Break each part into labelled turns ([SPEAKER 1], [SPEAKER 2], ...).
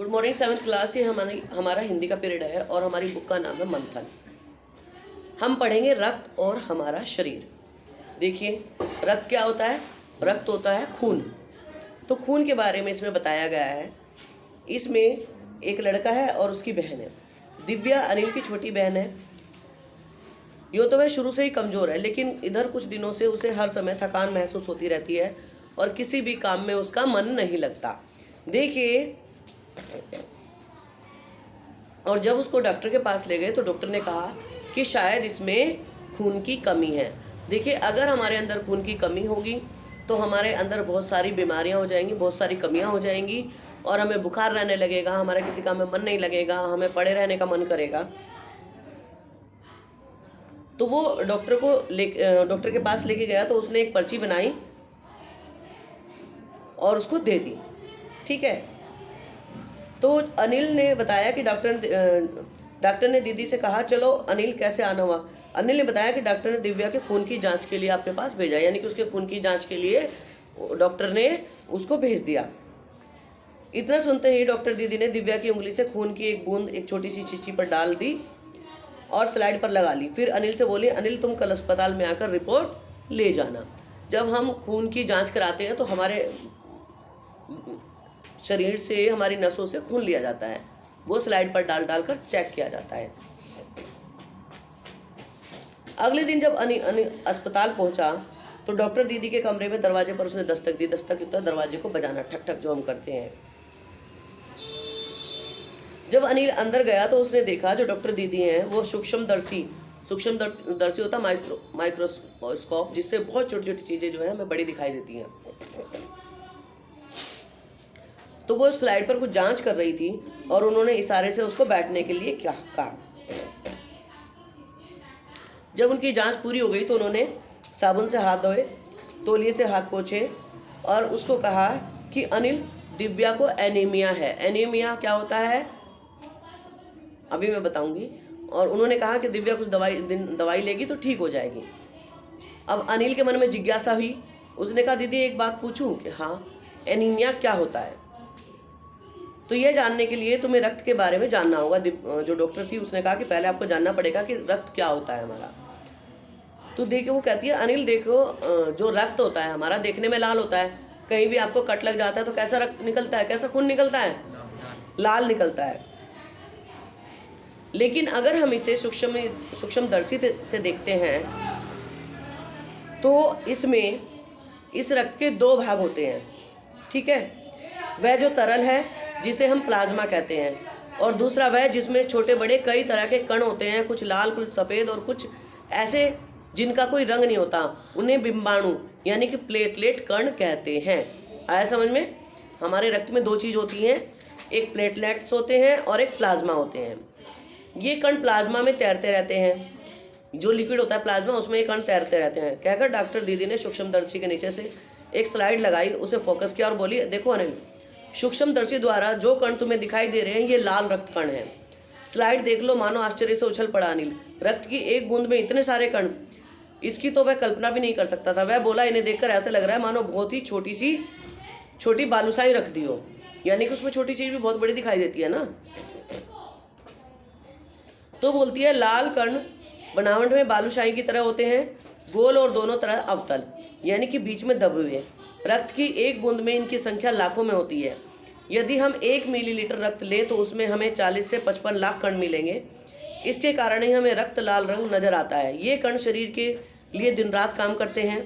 [SPEAKER 1] Good morning 7th class. ये हमारा हिंदी का पीरियड है और हमारी बुक का नाम है मंथन। हम पढ़ेंगे रक्त और हमारा शरीर। देखिए, रक्त क्या होता है? रक्त होता है खून। तो खून के बारे में इसमें बताया गया है। इसमें एक लड़का है और उसकी बहन है। दिव्या अनिल की छोटी बहन है। यूँ तो वह शुरू से ही कमज़ोर है, लेकिन इधर कुछ दिनों से उसे हर समय थकान महसूस होती रहती है और किसी भी काम में उसका मन नहीं लगता। देखिए, और जब उसको डॉक्टर के पास ले गए तो डॉक्टर ने कहा कि शायद इसमें खून की कमी है। देखिए, अगर हमारे अंदर खून की कमी होगी तो हमारे अंदर बहुत सारी बीमारियां हो जाएंगी, बहुत सारी कमियां हो जाएंगी और हमें बुखार रहने लगेगा, हमारा किसी काम में मन नहीं लगेगा, हमें पड़े रहने का मन करेगा। तो वो डॉक्टर के पास लेके गया तो उसने एक पर्ची बनाई और उसको दे दी। ठीक है। तो अनिल ने बताया कि डॉक्टर ने दीदी से कहा, चलो अनिल कैसे आना हुआ। अनिल ने बताया कि डॉक्टर ने दिव्या के खून की जांच के लिए आपके पास भेजा, यानी कि उसके खून की जांच के लिए डॉक्टर ने उसको भेज दिया। इतना सुनते ही डॉक्टर दीदी ने दिव्या की उंगली से खून की एक बूंद एक छोटी सी शीशी पर डाल दी और स्लाइड पर लगा ली। फिर अनिल से बोली, अनिल तुम कल अस्पताल में आकर रिपोर्ट ले जाना। जब हम खून की जाँच कराते हैं तो हमारे शरीर से, हमारी नसों से खून लिया जाता है, वो स्लाइड पर डाल कर चेक किया जाता है। अगले दिन जब अनिल अस्पताल पहुंचा तो डॉक्टर दीदी के कमरे में दरवाजे पर उसने दस्तक दी। दस्तक तो दरवाजे को बजाना, ठक ठक जो हम करते हैं। जब अनिल अंदर गया तो उसने देखा जो डॉक्टर दीदी हैं वो सूक्ष्मदर्शी होता माइक्रोस्कोप, जिससे बहुत छोटी छोटी चीज़ें जो है हमें बड़ी दिखाई देती हैं। तो वो स्लाइड पर कुछ जांच कर रही थी और उन्होंने इशारे से उसको बैठने के लिए क्या कहा। जब उनकी जांच पूरी हो गई तो उन्होंने साबुन से हाथ धोए, तौलिए से हाथ पोंछे और उसको कहा कि अनिल, दिव्या को एनीमिया है। एनीमिया क्या होता है अभी मैं बताऊंगी। और उन्होंने कहा कि दिव्या कुछ दवाई लेगी तो ठीक हो जाएगी। अब अनिल के मन में जिज्ञासा हुई। उसने कहा, दीदी एक बात पूछूं कि हाँ, एनीमिया क्या होता है? तो यह जानने के लिए तुम्हें रक्त के बारे में जानना होगा। जो डॉक्टर थी उसने कहा कि पहले आपको जानना पड़ेगा कि रक्त क्या होता है हमारा। तो देखो, वो कहती है, अनिल देखो, जो रक्त होता है हमारा देखने में लाल होता है। कहीं भी आपको कट लग जाता है तो कैसा रक्त निकलता है, कैसा खून निकलता है? लाल निकलता है। लेकिन अगर हम इसे सूक्ष्मदर्शी से देखते हैं तो इसमें इस रक्त के दो भाग होते हैं। ठीक है। वह जो तरल है जिसे हम प्लाज्मा कहते हैं, और दूसरा वह जिसमें छोटे बड़े कई तरह के कण होते हैं, कुछ लाल, कुछ सफ़ेद और कुछ ऐसे जिनका कोई रंग नहीं होता। उन्हें बिंबाणु यानी कि प्लेटलेट कण कहते हैं। आया समझ में? हमारे रक्त में दो चीज़ होती हैं, एक प्लेटलेट्स होते हैं और एक प्लाज्मा होते हैं। ये कण प्लाज्मा में तैरते रहते हैं। जो लिक्विड होता है प्लाज्मा, उसमें ये कण तैरते रहते हैं। कहकर डॉक्टर दीदी ने सूक्ष्मदर्शी के नीचे से एक स्लाइड लगाई, उसे फोकस किया और बोली, देखो अनिल, सूक्ष्मदर्शी द्वारा जो कण तुम्हें दिखाई दे रहे हैं ये लाल रक्त कण हैं। स्लाइड देख लो। मानो आश्चर्य से उछल पड़ा अनिल। रक्त की एक बूंद में इतने सारे कण, इसकी तो वह कल्पना भी नहीं कर सकता था। वह बोला, इन्हें देखकर ऐसा लग रहा है मानो बहुत ही छोटी बालूशाही रख दी हो। यानी कि उसमें छोटी चीज़ भी बहुत बड़ी दिखाई देती है ना। तो बोलती है, लाल कण बनावट में बालूशाही की तरह होते हैं, गोल और दोनों तरह अवतल, यानी कि बीच में दबे हुए। रक्त की एक बूंद में इनकी संख्या लाखों में होती है। यदि हम 1 मिलीलीटर रक्त लें तो उसमें हमें 40 से 55 लाख कण मिलेंगे। इसके कारण ही हमें रक्त लाल रंग नज़र आता है। ये कण शरीर के लिए दिन रात काम करते हैं।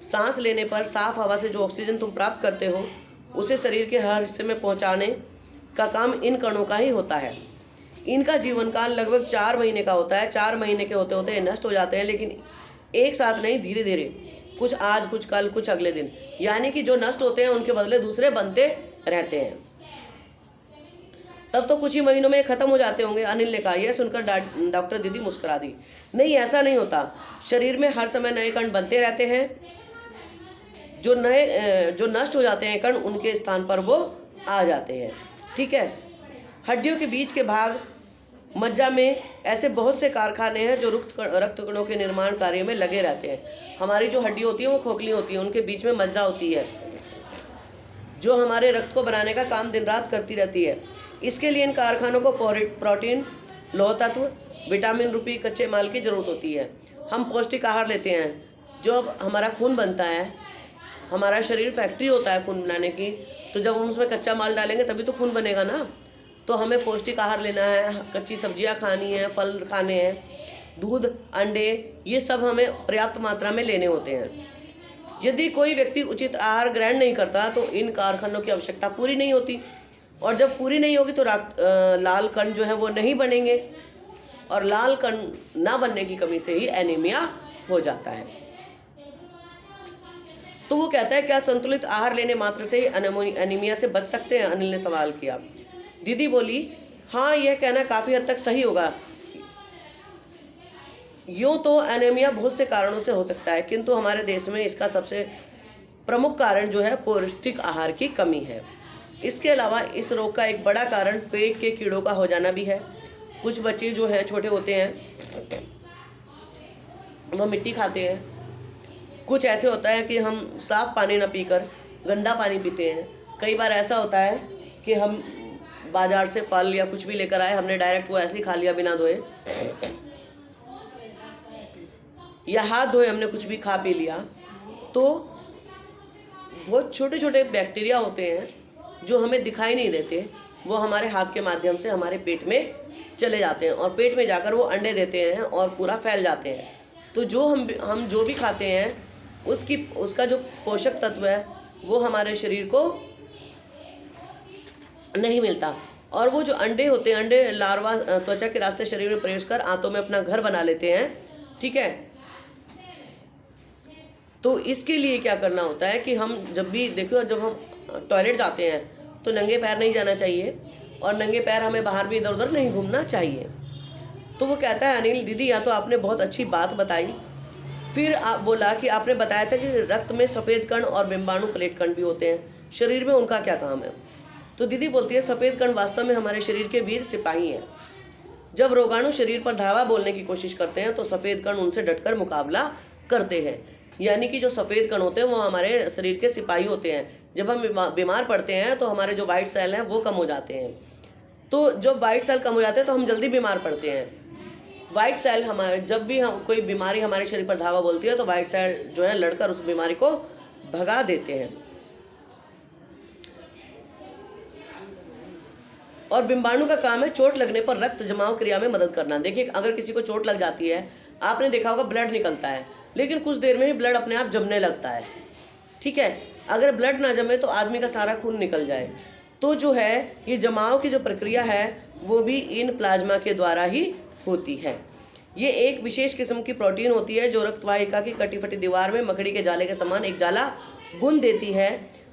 [SPEAKER 1] सांस लेने पर साफ हवा से जो ऑक्सीजन तुम प्राप्त करते हो उसे शरीर के हर हिस्से में पहुंचाने का काम इन कणों का ही होता है। इनका जीवन काल लगभग 4 महीने का होता है। 4 महीने के होते होते नष्ट हो जाते हैं, लेकिन एक साथ नहीं, धीरे धीरे, कुछ आज, कुछ कल, कुछ अगले दिन। यानी कि जो नष्ट होते हैं उनके बदले दूसरे बनते रहते हैं। तब तो कुछ ही महीनों में ख़त्म हो जाते होंगे, अनिल ने कहा। यह सुनकर डॉक्टर दीदी मुस्कुरा दी। नहीं, ऐसा नहीं होता। शरीर में हर समय नए कण बनते रहते हैं। जो नष्ट हो जाते हैं कण, उनके स्थान पर वो आ जाते हैं। ठीक है। हड्डियों के बीच के भाग, मज्जा में ऐसे बहुत से कारखाने हैं जो रक्त कणों के निर्माण कार्य में लगे रहते हैं। हमारी जो हड्डी होती है वो खोखली होती है, उनके बीच में मज्जा होती है जो हमारे रक्त को बनाने का काम दिन रात करती रहती है। इसके लिए इन कारखानों को प्रोटीन, लौह तत्व, विटामिन रूपी कच्चे माल की ज़रूरत होती है। हम पौष्टिक आहार लेते हैं, जो अब हमारा खून बनता है, हमारा शरीर फैक्ट्री होता है खून बनाने की, तो जब हम उसमें कच्चा माल डालेंगे तभी तो खून बनेगा ना। तो हमें पौष्टिक आहार लेना है, कच्ची सब्जियां खानी है, फल खाने हैं, दूध, अंडे, ये सब हमें पर्याप्त मात्रा में लेने होते हैं। यदि कोई व्यक्ति उचित आहार ग्रहण नहीं करता तो इन कारखानों की आवश्यकता पूरी नहीं होती, और जब पूरी नहीं होगी तो लाल कण जो है वो नहीं बनेंगे, और लाल कण ना बनने की कमी से ही एनीमिया हो जाता है। तो वो कहता है क्या संतुलित आहार लेने मात्र से ही एनीमिया से बच सकते हैं? अनिल ने सवाल किया। दीदी बोली, हाँ, यह कहना काफ़ी हद तक सही होगा। यूँ तो एनीमिया बहुत से कारणों से हो सकता है, किंतु हमारे देश में इसका सबसे प्रमुख कारण जो है पौष्टिक आहार की कमी है। इसके अलावा इस रोग का एक बड़ा कारण पेट के कीड़ों का हो जाना भी है। कुछ बच्चे जो हैं, छोटे होते हैं, वो मिट्टी खाते हैं। कुछ ऐसे होता है कि हम साफ पानी ना पीकर गंदा पानी पीते हैं। कई बार ऐसा होता है कि हम बाजार से फल या कुछ भी लेकर आए, हमने डायरेक्ट वो ऐसे ही खा लिया बिना धोए, या हाथ धोए हमने कुछ भी खा पी लिया। तो बहुत छोटे छोटे बैक्टीरिया होते हैं जो हमें दिखाई नहीं देते, वो हमारे हाथ के माध्यम से हमारे पेट में चले जाते हैं, और पेट में जाकर वो अंडे देते हैं और पूरा फैल जाते हैं। तो जो हम जो भी खाते हैं उसका जो पोषक तत्व है वो हमारे शरीर को नहीं मिलता, और वो जो अंडे होते हैं, अंडे लार्वा त्वचा के रास्ते शरीर में प्रवेश कर आंतों में अपना घर बना लेते हैं। ठीक है, तो इसके लिए क्या करना होता है कि हम जब भी देखो, जब हम टॉयलेट जाते हैं तो नंगे पैर नहीं जाना चाहिए, और नंगे पैर हमें बाहर भी इधर उधर नहीं घूमना चाहिए। तो वो कहता है, अनिल दीदी, या तो आपने बहुत अच्छी बात बताई, फिर आप बोला कि आपने बताया था कि रक्त में सफ़ेद कण और बिंबाणु प्लेट कण भी होते हैं, शरीर में उनका क्या काम है? तो दीदी बोलती है, सफ़ेद कण वास्तव में हमारे शरीर के वीर सिपाही हैं। जब रोगाणु शरीर पर धावा बोलने की कोशिश करते हैं तो सफ़ेद कण उनसे डटकर मुकाबला करते हैं। यानी कि जो सफ़ेद कण होते हैं वो हमारे शरीर के सिपाही होते हैं। जब हम बीमार पड़ते हैं तो हमारे जो वाइट सेल हैं वो कम हो जाते हैं। तो जब वाइट सेल कम हो जाते हैं तो हम जल्दी बीमार पड़ते हैं। वाइट सेल हमारे, जब भी हम कोई बीमारी हमारे शरीर पर धावा बोलती है तो वाइट सेल जो है लड़कर उस बीमारी को भगा देते हैं। और बिंबाणु का काम है चोट लगने पर रक्त जमाव क्रिया में मदद करना। देखिए, अगर किसी को चोट लग जाती है, आपने देखा होगा ब्लड निकलता है, लेकिन कुछ देर में ही ब्लड अपने आप जमने लगता है। ठीक है, अगर ब्लड ना जमे तो आदमी का सारा खून निकल जाए। तो जो है ये जमाव की जो प्रक्रिया है वो भी इन प्लाज्मा के द्वारा ही होती है। ये एक विशेष किस्म की प्रोटीन होती है जो रक्तवाहिका की कटी फटी दीवार में मकड़ी के जाले के समान एक जाला बुन देती है।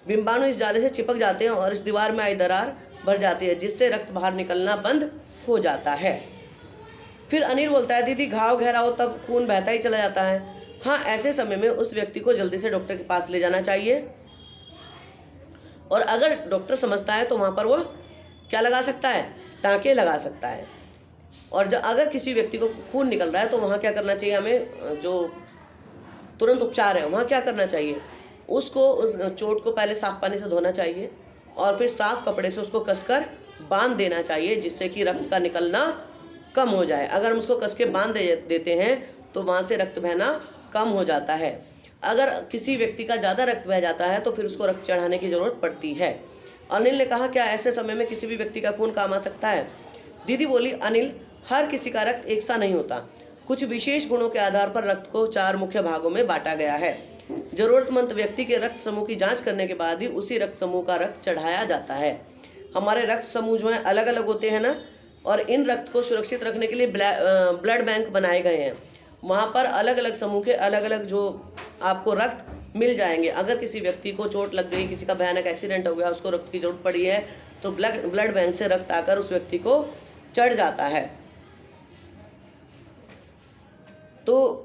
[SPEAKER 1] बिंबाणु इस जाले से चिपक जाते हैं और इस दीवार में आई दरार भर जाती है, जिससे रक्त बाहर निकलना बंद हो जाता है। फिर अनिल बोलता है, दीदी घाव गहरा हो तब खून बहता ही चला जाता है। हाँ, ऐसे समय में उस व्यक्ति को जल्दी से डॉक्टर के पास ले जाना चाहिए, और अगर डॉक्टर समझता है तो वहाँ पर वो क्या लगा सकता है? टाँके लगा सकता है। और जब अगर किसी व्यक्ति को खून निकल रहा है तो वहाँ क्या करना चाहिए? हमें जो तुरंत उपचार है वहाँ क्या करना चाहिए? उसको, उस चोट को पहले साफ पानी से धोना चाहिए और फिर साफ कपड़े से उसको कसकर बांध देना चाहिए, जिससे कि रक्त का निकलना कम हो जाए। अगर हम उसको कस के बांध देते हैं तो वहाँ से रक्त बहना कम हो जाता है। अगर किसी व्यक्ति का ज़्यादा रक्त बह जाता है तो फिर उसको रक्त चढ़ाने की ज़रूरत पड़ती है। अनिल ने कहा, क्या ऐसे समय में किसी भी व्यक्ति का खून काम आ सकता है? दीदी बोली, अनिल, हर किसी का रक्त एक सा नहीं होता। कुछ विशेष गुणों के आधार पर रक्त को 4 मुख्य भागों में बांटा गया है। जरूरतमंद व्यक्ति के रक्त समूह की जांच करने के बाद ही उसी रक्त समूह का रक्त चढ़ाया जाता है। हमारे रक्त समूह जो हैं अलग अलग होते हैं ना, और इन रक्त को सुरक्षित रखने के लिए ब्लड बैंक बनाए गए हैं। वहाँ पर अलग अलग समूह के अलग अलग जो आपको रक्त मिल जाएंगे। अगर किसी व्यक्ति को चोट लग गई, किसी का भयानक एक्सीडेंट हो गया, उसको रक्त की जरूरत पड़ी है, तो ब्लड बैंक से रक्त आकर उस व्यक्ति को चढ़ जाता है। तो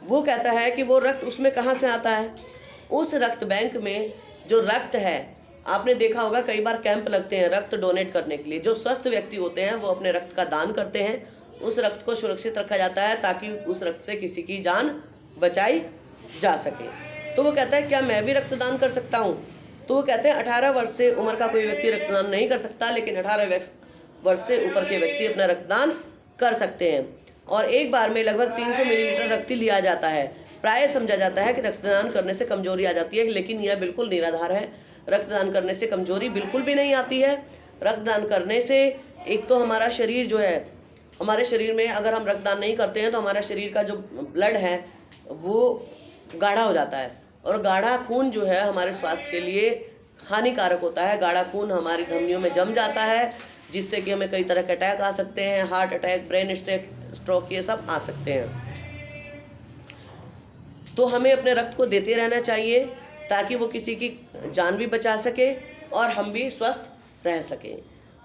[SPEAKER 1] वो कहता है कि वो रक्त उसमें कहाँ से आता है? उस रक्त बैंक में जो रक्त है, आपने देखा होगा कई बार कैंप लगते हैं रक्त डोनेट करने के लिए। जो स्वस्थ व्यक्ति होते हैं वो अपने रक्त का दान करते हैं, उस रक्त को सुरक्षित रखा जाता है ताकि उस रक्त से किसी की जान बचाई जा सके। तो वो कहता है, क्या मैं भी रक्तदान कर सकता हूँ? तो वो कहते हैं 18 वर्ष से उम्र का कोई व्यक्ति रक्तदान नहीं कर सकता, लेकिन 18 वर्ष से ऊपर के व्यक्ति अपना रक्तदान कर सकते हैं। और एक बार में लगभग 300 मिलीलीटर रक्त लिया जाता है। प्राय समझा जाता है कि रक्तदान करने से कमजोरी आ जाती है, लेकिन यह बिल्कुल निराधार है। रक्तदान करने से कमजोरी बिल्कुल भी नहीं आती है। रक्तदान करने से एक तो हमारा शरीर जो है, हमारे शरीर में अगर हम रक्तदान नहीं करते हैं तो हमारा शरीर का जो ब्लड है वो गाढ़ा हो जाता है, और गाढ़ा खून जो है हमारे स्वास्थ्य के लिए हानिकारक होता है। गाढ़ा खून हमारी धमनियों में जम जाता है, जिससे कि हमें कई तरह के अटैक आ सकते हैं, हार्ट अटैक, ब्रेन स्ट्रोक, ये सब आ सकते हैं। तो हमें अपने रक्त को देते रहना चाहिए ताकि वो किसी की जान भी बचा सके और हम भी स्वस्थ रह सकें।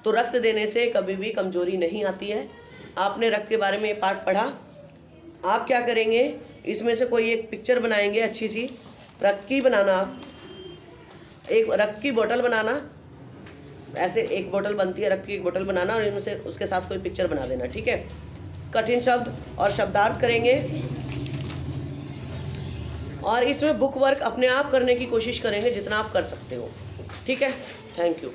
[SPEAKER 1] तो रक्त देने से कभी भी कमजोरी नहीं आती है। आपने रक्त के बारे में ये पाठ पढ़ा। आप क्या करेंगे, इसमें से कोई एक पिक्चर बनाएंगे अच्छी सी, रक्त की बनाना। आप एक रक्त की बोतल बनाना, ऐसे एक बोतल बनती है, रक्त की एक बोतल बनाना, और इनमें से उसके साथ कोई पिक्चर बना देना, ठीक है। कठिन शब्द और शब्दार्थ करेंगे, और इसमें बुक वर्क अपने आप करने की कोशिश करेंगे जितना आप कर सकते हो, ठीक है। Thank you.